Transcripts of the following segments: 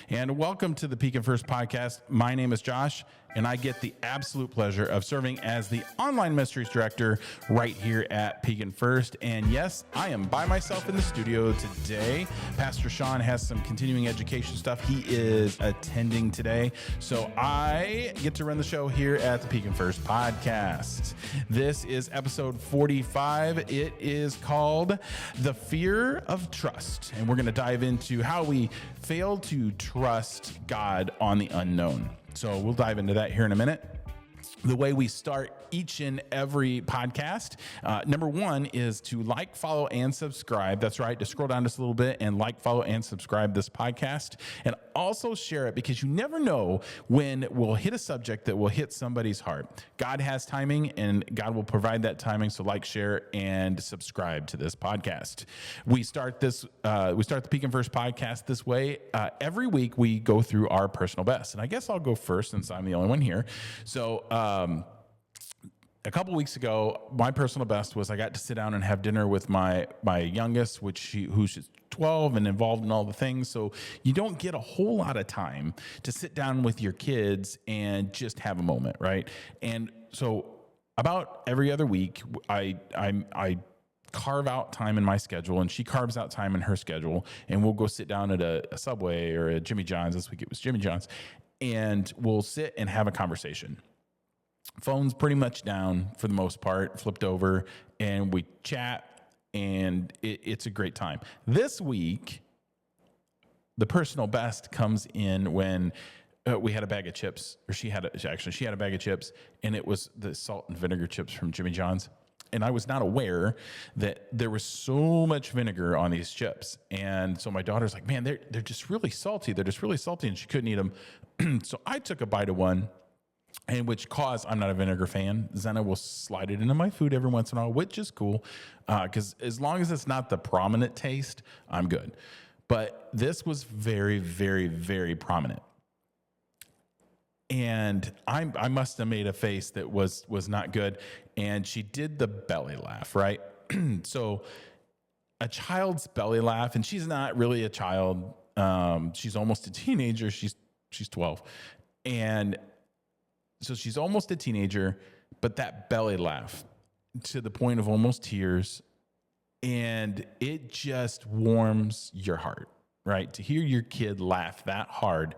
and welcome to the Peak and First podcast. My name is Josh, and I get the absolute pleasure of serving as the online ministries director right here at Peak and First. And yes, I am by myself in the studio today. Pastor Sean has some continuing education stuff he is attending today, so I get to run the show here at the Peak and First podcast. This is episode 45. It is called The Fear of Trust, and we're going to dive into how we fail to trust God on the unknown. So we'll dive into that here in a minute. The way we start each and every podcast, number one is to like, follow, and subscribe. That's right, to scroll down just a little bit and like, follow, and subscribe this podcast. And also share it, because you never know when we'll hit a subject that will hit somebody's heart. God has timing, and God will provide that timing. So like, share, and subscribe to this podcast. We start the Peak and First podcast this way. Every week we go through our personal best. And I guess I'll go first since I'm the only one here. So, a couple weeks ago, my personal best was I got to sit down and have dinner with my youngest, who's 12 and involved in all the things. So you don't get a whole lot of time to sit down with your kids and just have a moment, right? And so about every other week, I carve out time in my schedule, and she carves out time in her schedule, and we'll go sit down at a Subway or a Jimmy John's. This week it was Jimmy John's, and we'll sit and have a conversation. Phone's pretty much down for the most part, flipped over, and we chat, and it's a great time. This week, the personal best comes in when we had a bag of chips, or she had a bag of chips, and it was the salt and vinegar chips from Jimmy John's. And I was not aware that there was so much vinegar on these chips. And so my daughter's like, man, they're just really salty. They're just really salty, and she couldn't eat them. So I took a bite of one. And which caused, I'm not a vinegar fan. Zena will slide it into my food every once in a while, which is cool, because as long as it's not the prominent taste, I'm good. But this was very, very, very prominent. And I must have made a face that was not good. And she did the belly laugh, right? So a child's belly laugh, and she's not really a child. She's almost a teenager. She's 12. And so she's almost a teenager, but that belly laugh to the point of almost tears, and it just warms your heart, right? To hear your kid laugh that hard,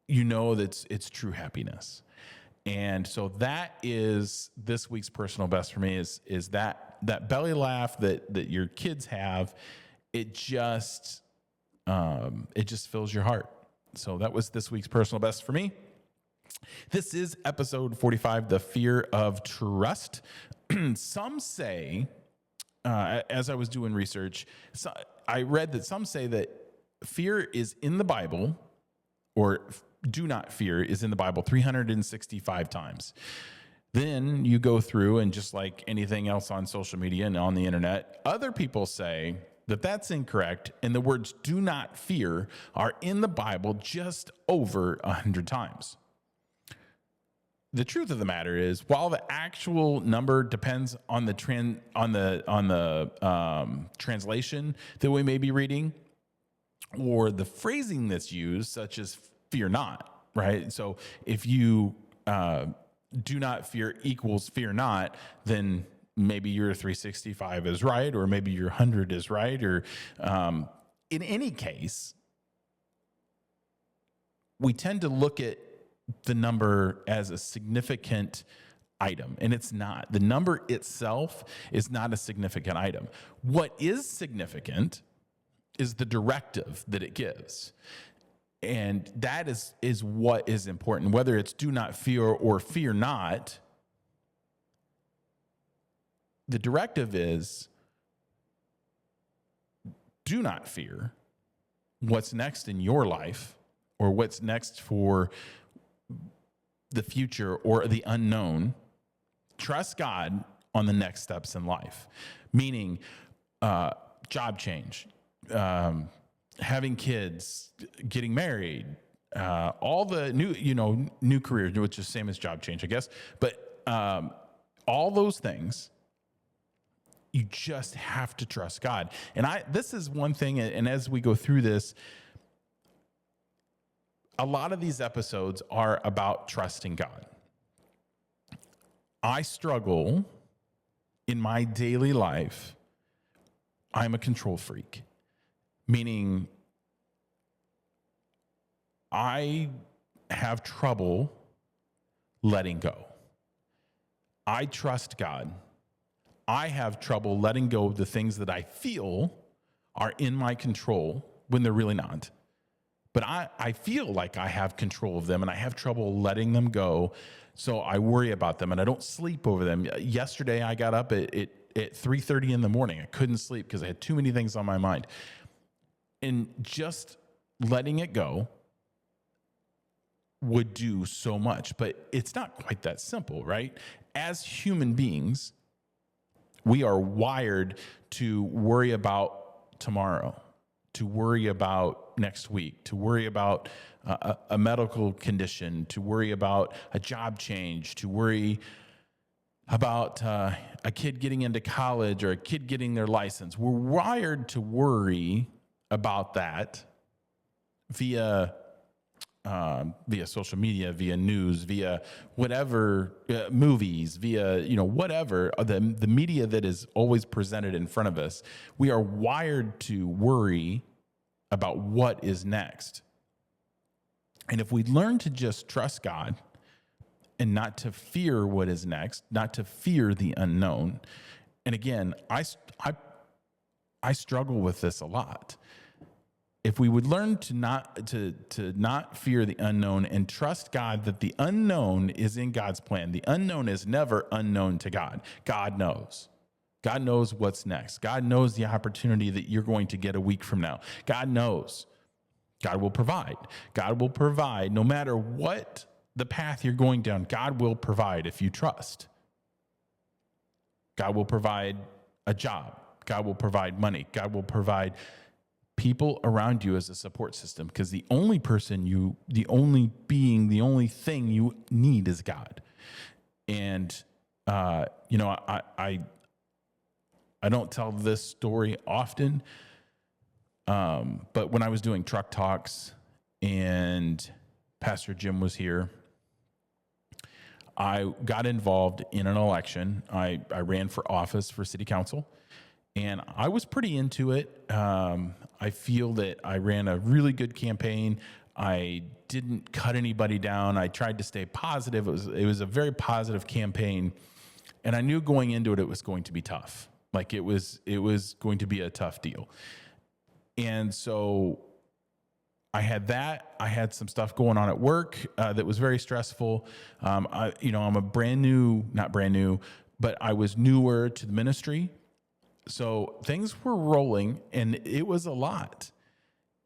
you know that it's true happiness. And so that is this week's personal best for me is that belly laugh that your kids have. It just fills your heart. So that was this week's personal best for me. This is episode 45, The Fear of Trust. Some say, as I was doing research, I read that some say that fear is in the Bible, or do not fear is in the Bible 365 times. Then you go through, and just like anything else on social media and on the internet, other people say that that's incorrect, and the words do not fear are in the Bible just over 100 times. The truth of the matter is, while the actual number depends on the translation that we may be reading, or the phrasing that's used, such as "fear not," right? So if you do not fear equals fear not, then maybe your 365 is right, or maybe your 100 is right, or in any case, we tend to look at the number as a significant item, and it's not. The number itself is not a significant item. What is significant is the directive that it gives. And that is what is important. Whether it's do not fear or fear not, the directive is do not fear what's next in your life, or what's next for the future or the unknown. Trust God on the next steps in life, meaning job change, having kids, getting married, all the new careers, which is the same as job change, I guess. But all those things, you just have to trust God. And this is one thing, and as we go through this, a lot of these episodes are about trusting God. I struggle in my daily life. I'm a control freak, meaning I have trouble letting go. I trust God. I have trouble letting go of the things that I feel are in my control when they're really not. But I feel like I have control of them, and I have trouble letting them go. So I worry about them, and I don't sleep over them. Yesterday, I got up at 3:30 in the morning. I couldn't sleep because I had too many things on my mind. And just letting it go would do so much, but it's not quite that simple, right? As human beings, we are wired to worry about tomorrow, to worry about next week, to worry about a medical condition, to worry about a job change, to worry about a kid getting into college or a kid getting their license. We're wired to worry about that via social media, via news, via whatever, movies, via, whatever, the media that is always presented in front of us. We are wired to worry about what is next. And if we learn to just trust God and not to fear what is next, not to fear the unknown. And again, I struggle with this a lot. If we would learn to not fear the unknown and trust God that the unknown is in God's plan. The unknown is never unknown to God. God knows. God knows what's next. God knows the opportunity that you're going to get a week from now. God knows. God will provide. God will provide no matter what the path you're going down. God will provide if you trust. God will provide a job. God will provide money. God will provide people around you as a support system, because the only thing you need is God. And, I don't tell this story often, but when I was doing truck talks and Pastor Jim was here, I got involved in an election. I ran for office for city council, and I was pretty into it. I feel that I ran a really good campaign. I didn't cut anybody down. I tried to stay positive. It was a very positive campaign, and I knew going into it, it was going to be tough. Like it was going to be a tough deal. And so I had that. I had some stuff going on at work that was very stressful. I'm not brand new, but I was newer to the ministry. So things were rolling, and it was a lot.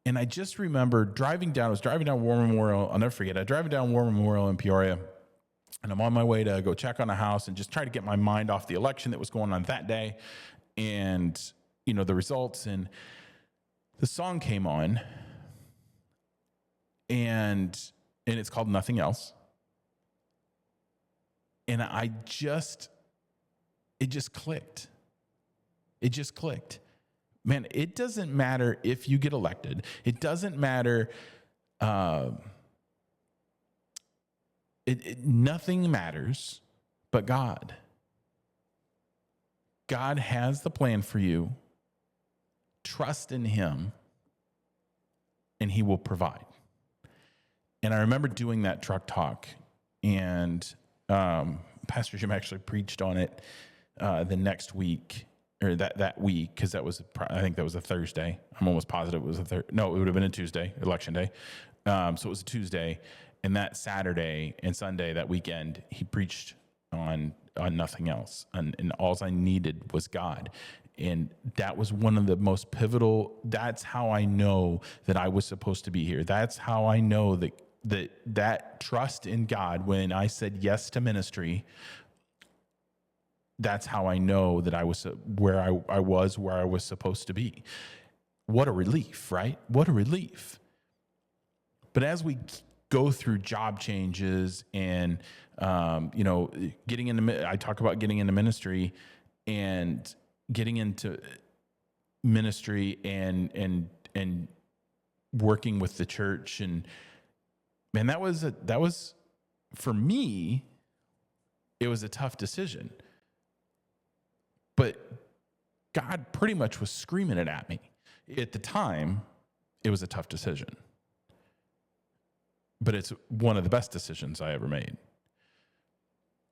And I just remember I was driving down War Memorial. I'll never forget. I was driving down War Memorial in Peoria, and I'm on my way to go check on a house and just try to get my mind off the election that was going on that day and, the results. And the song came on, and it's called Nothing Else. And it just clicked. It just clicked. Man, it doesn't matter if you get elected. It doesn't matter. Nothing matters but God. God has the plan for you. Trust in him, and he will provide. And I remember doing that truck talk, and Pastor Jim actually preached on it the next week, or that week, because I think that was a Thursday. I'm almost positive it was no, it would have been a Tuesday, election day. So it was a Tuesday, and that Saturday and Sunday, that weekend, he preached on Nothing Else, and all I needed was God. And that was one of the most pivotal. That's how I know that I was supposed to be here. That's how I know that trust in God, when I said yes to ministry, that's how I know that I was where I was supposed to be. What a relief, right? What a relief. But as we go through job changes and, getting into, I talk about getting into ministry and getting into ministry and working with the church, and Man, that was for me, it was a tough decision. But God pretty much was screaming it at me. At the time, it was a tough decision. But it's one of the best decisions I ever made.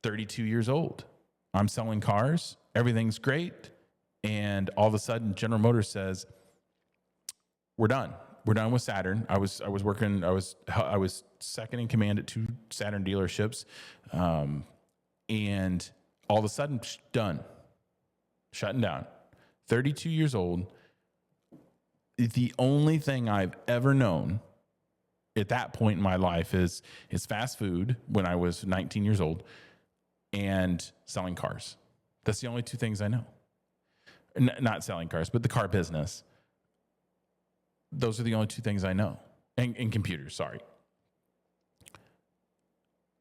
32 years old. I'm selling cars. Everything's great. And all of a sudden, General Motors says, we're done. We're done with Saturn. I was second in command at 2 Saturn dealerships. And all of a sudden, done. Shutting down. 32 years old. The only thing I've ever known at that point in my life is fast food when I was 19 years old and selling cars. That's the only 2 things I know. Not selling cars, but the car business. Those are the only 2 things I know. And computers, sorry.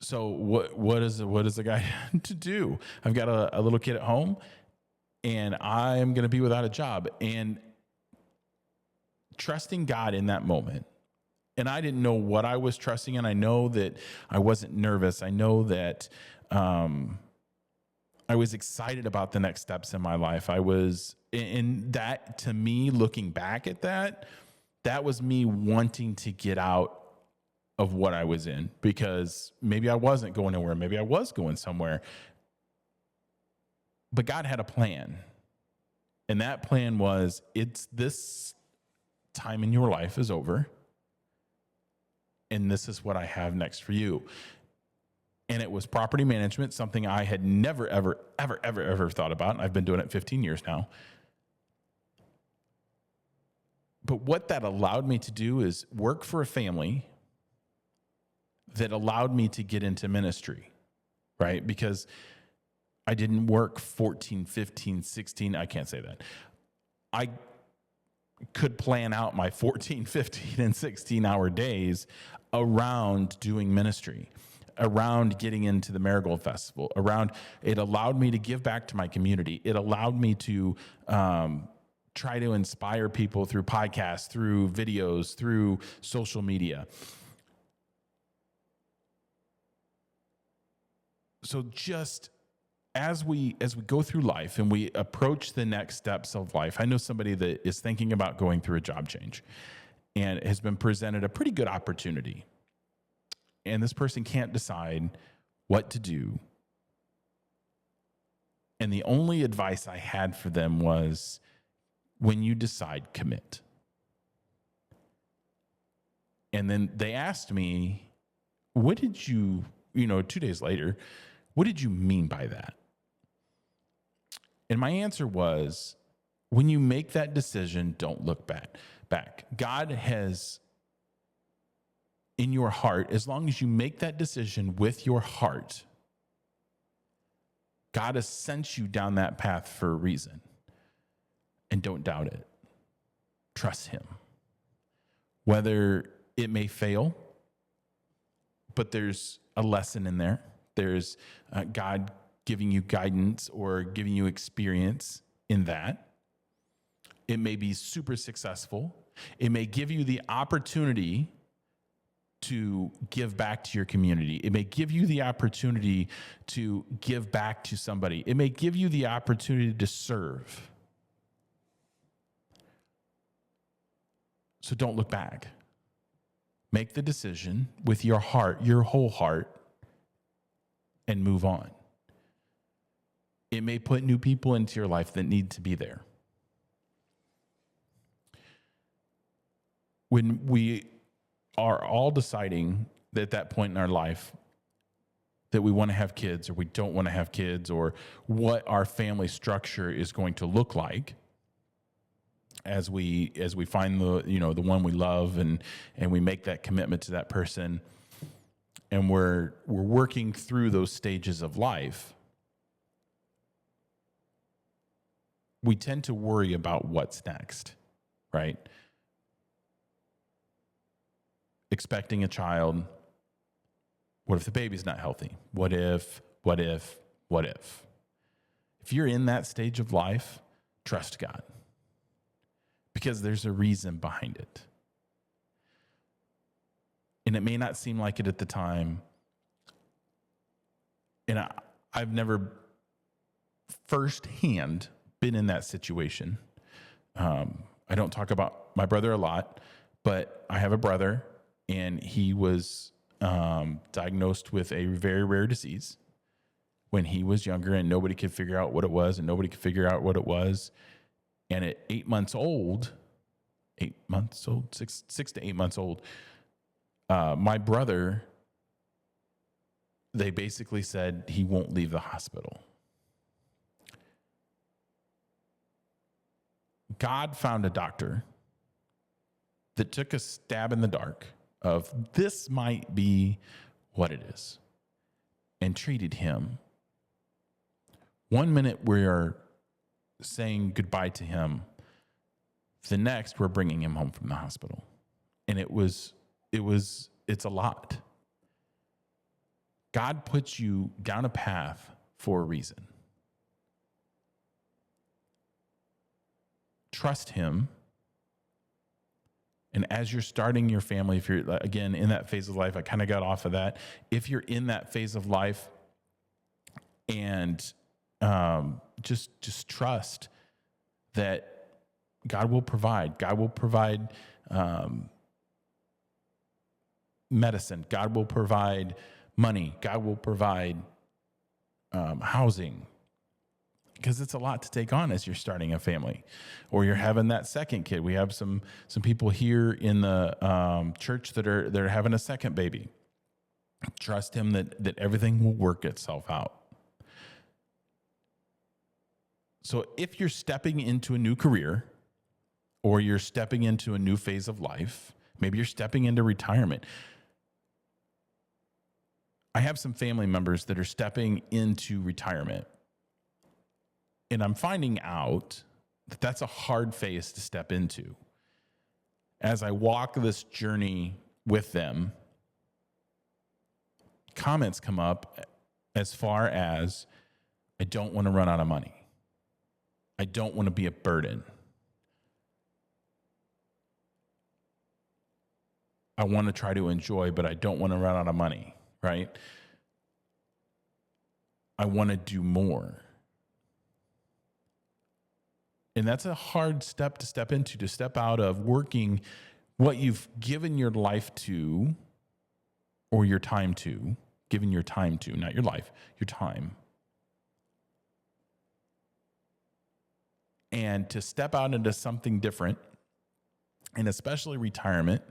So what is the guy to do? I've got a little kid at home, and I'm going to be without a job. And trusting God in that moment, and I didn't know what I was trusting in. I know that I wasn't nervous. I know that I was excited about the next steps in my life. I was, and that, to me, looking back at that was me wanting to get out of what I was in, because maybe I wasn't going nowhere. Maybe I was going somewhere. But God had a plan. And that plan was, it's this time in your life is over. And this is what I have next for you. And it was property management, something I had never, ever, ever, ever, ever thought about. And I've been doing it 15 years now. But what that allowed me to do is work for a family that allowed me to get into ministry, right? Because I didn't work 14, 15, 16. I can't say that. I could plan out my 14, 15, and 16-hour days around doing ministry, around getting into the Marigold Festival, it allowed me to give back to my community. It allowed me to try to inspire people through podcasts, through videos, through social media. So just as we go through life and we approach the next steps of life, I know somebody that is thinking about going through a job change and has been presented a pretty good opportunity. And this person can't decide what to do. And the only advice I had for them was, when you decide, commit. And then they asked me, what did you, 2 days later, what did you mean by that? And my answer was, when you make that decision, don't look back. God has, in your heart, as long as you make that decision with your heart, God has sent you down that path for a reason. And don't doubt it. Trust him. Whether it may fail, but there's a lesson in there. There's God giving you guidance or giving you experience in that. It may be super successful. It may give you the opportunity to give back to your community. It may give you the opportunity to give back to somebody. It may give you the opportunity to serve. So don't look back. Make the decision with your heart, your whole heart, and move on. It may put new people into your life that need to be there. When we are all deciding at that point in our life that we want to have kids or we don't want to have kids, or what our family structure is going to look like, as we find the one we love and we make that commitment to that person, and we're working through those stages of life, we tend to worry about what's next, right? Expecting a child. What if the baby's not healthy? What if? If you're in that stage of life, trust God. Because there's a reason behind it. And it may not seem like it at the time. And I've never firsthand been in that situation. I don't talk about my brother a lot, but I have a brother, and he was diagnosed with a very rare disease when he was younger, and nobody could figure out what it was, and nobody could figure out what it was. And at 8 months old, 6 to 8 months old, my brother, they basically said he won't leave the hospital. God found a doctor that took a stab in the dark of this might be what it is and treated him. 1 minute we are saying goodbye to him. The next we're bringing him home from the hospital. And it's a lot. God puts you down a path for a reason. Trust him. And as you're starting your family, if you're, again, in that phase of life, I kind of got off of that. If you're in that phase of life, and just trust that God will provide. God will provide medicine. God will provide money. God will provide housing. Because it's a lot to take on as you're starting a family, or you're having that second kid. We have some people here in the church that are having a second baby. Trust him that everything will work itself out. So if you're stepping into a new career, or you're stepping into a new phase of life, maybe you're stepping into retirement. I have some family members that are stepping into retirement. And I'm finding out that that's a hard phase to step into. As I walk this journey with them, comments come up as far as, I don't want to run out of money. I don't want to be a burden. I want to try to enjoy, but I don't want to run out of money, right? I want to do more. And that's a hard step to step into, to step out of working what you've given your life to, or your time to, given your time to, not your life, your time. And to step out into something different, and especially retirement,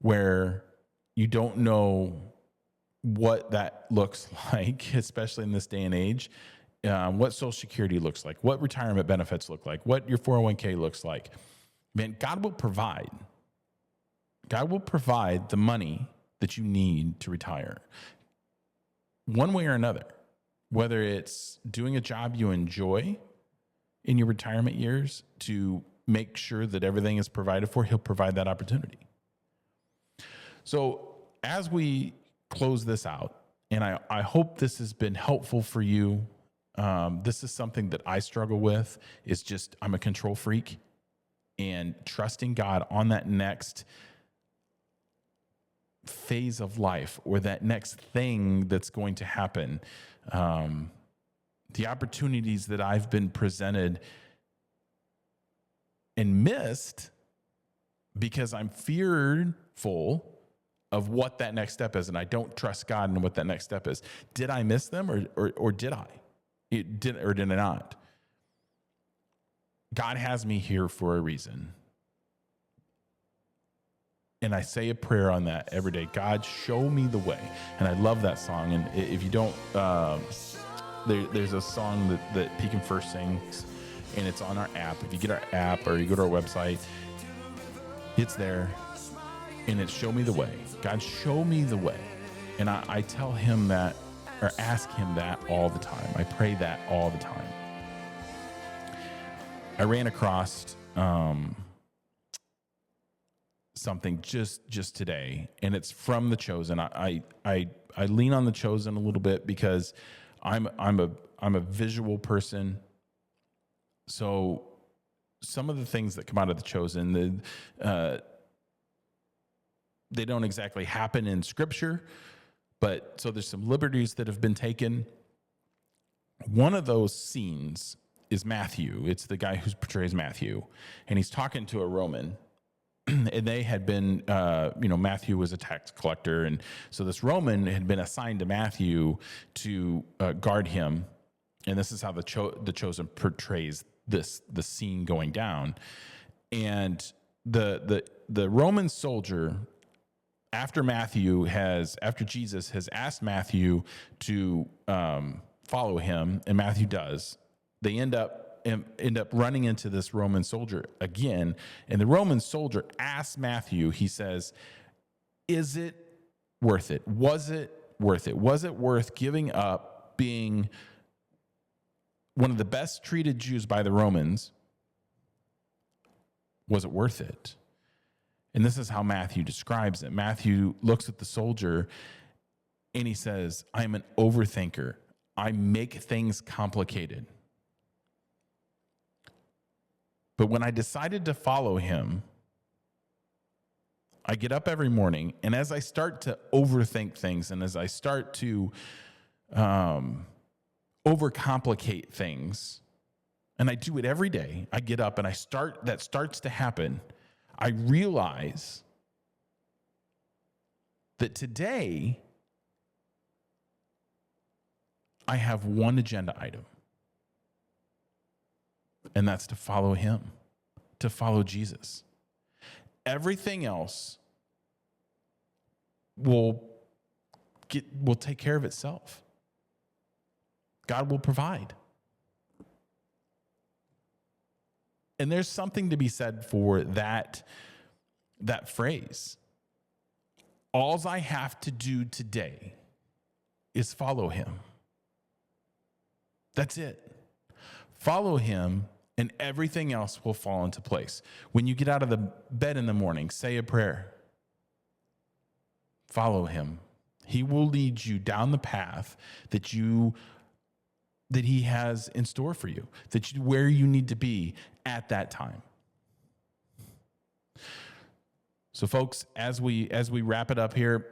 where you don't know what that looks like, especially in this day and age. What Social Security looks like, what retirement benefits look like, what your 401k looks like. Man, God will provide. God will provide the money that you need to retire. One way or another, whether it's doing a job you enjoy in your retirement years to make sure that everything is provided for, he'll provide that opportunity. So as we close this out, and I hope this has been helpful for you. This is something that I struggle with, is just, I'm a control freak, and trusting God on that next phase of life, or that next thing that's going to happen. The opportunities that I've been presented and missed because I'm fearful of what that next step is, and I don't trust God in what that next step is. Did I miss them, or did I? It did, or did I not? God has me here for a reason. And I say a prayer on that every day. God, show me the way. And I love that song. And if you don't, there's a song that Pekin First sings, and it's on our app. If you get our app, or you go to our website, it's there. And it's Show Me the Way. God, show me the way. And I tell him that, or ask him that all the time. I pray that all the time. I ran across something just today, and it's from The Chosen. I lean on The Chosen a little bit because I'm a visual person. So some of the things that come out of The Chosen, They don't exactly happen in Scripture, but so there's some liberties that have been taken. One of those scenes is Matthew. It's the guy who portrays Matthew, and he's talking to a Roman. And they had been, Matthew was a tax collector. And so this Roman had been assigned to Matthew to guard him. And this is how the Chosen portrays the scene going down. And the Roman soldier, after Jesus has asked Matthew to follow him, and Matthew does, they end up running into this Roman soldier again. And the Roman soldier asks Matthew, he says, is it worth it? Was it worth it? Was it worth giving up being one of the best treated Jews by the Romans? Was it worth it? And this is how Matthew describes it. Matthew looks at the soldier and he says, I'm an overthinker. I make things complicated. But when I decided to follow him, I get up every morning, and as I start to overthink things, and as I start to overcomplicate things, and I do it every day, I get up and that starts to happen, I realize that today I have one agenda item. And that's to follow him, to follow Jesus. Everything else will take care of itself. God will provide. And there's something to be said for that phrase. All I have to do today is follow him. That's it. Follow him, and everything else will fall into place. When you get out of the bed in the morning, say a prayer. Follow him. He will lead you down the path that he has in store for you, where you need to be at that time. So folks, as we wrap it up here,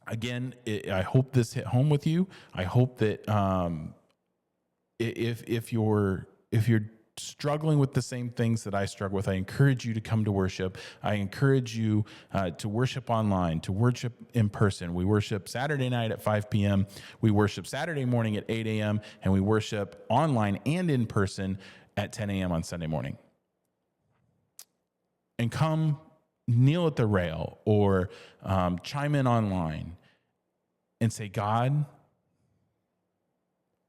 again, I hope this hit home with you. I hope that if you're struggling with the same things that I struggle with, I encourage you to come to worship. I encourage you to worship online, to worship in person. We worship Saturday night at 5 p.m. We worship Saturday morning at 8 a.m. And we worship online and in person at 10 a.m. on Sunday morning. And come kneel at the rail or chime in online and say, God,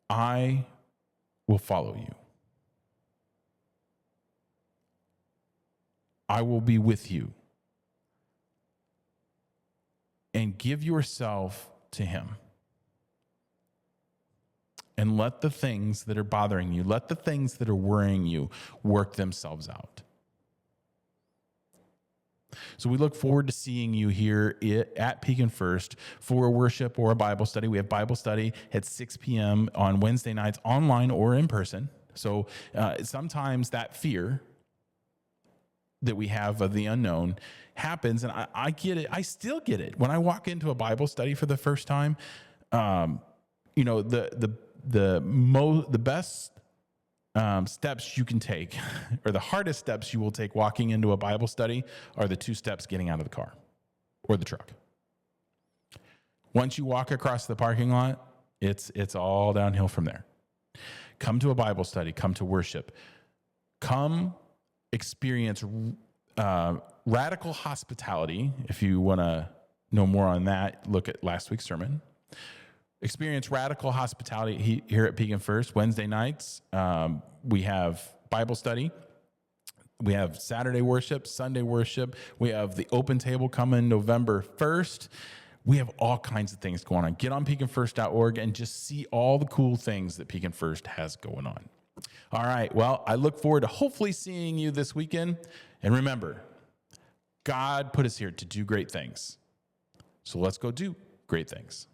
I will follow you. I will be with you. And give yourself to him. And let the things that are bothering you, let the things that are worrying you work themselves out. So we look forward to seeing you here at Pekin First for a worship or a Bible study. We have Bible study at 6 p.m. on Wednesday nights, online or in person. So sometimes that fear that we have of the unknown happens, and I get it. I still get it when I walk into a Bible study for the first time. The best steps you can take, or the hardest steps you will take walking into a Bible study, are the 2 steps getting out of the car or the truck. Once you walk across the parking lot, it's all downhill from there. Come to a Bible study, come to worship, come experience radical hospitality. If you want to know more on that, look at last week's sermon. Experience radical hospitality here at Pekin First. Wednesday nights, we have Bible study. We have Saturday worship, Sunday worship. We have the open table coming November 1st. We have all kinds of things going on. Get on pekinfirst.org and just see all the cool things that Pekin First has going on. All right. Well, I look forward to hopefully seeing you this weekend. And remember, God put us here to do great things. So let's go do great things.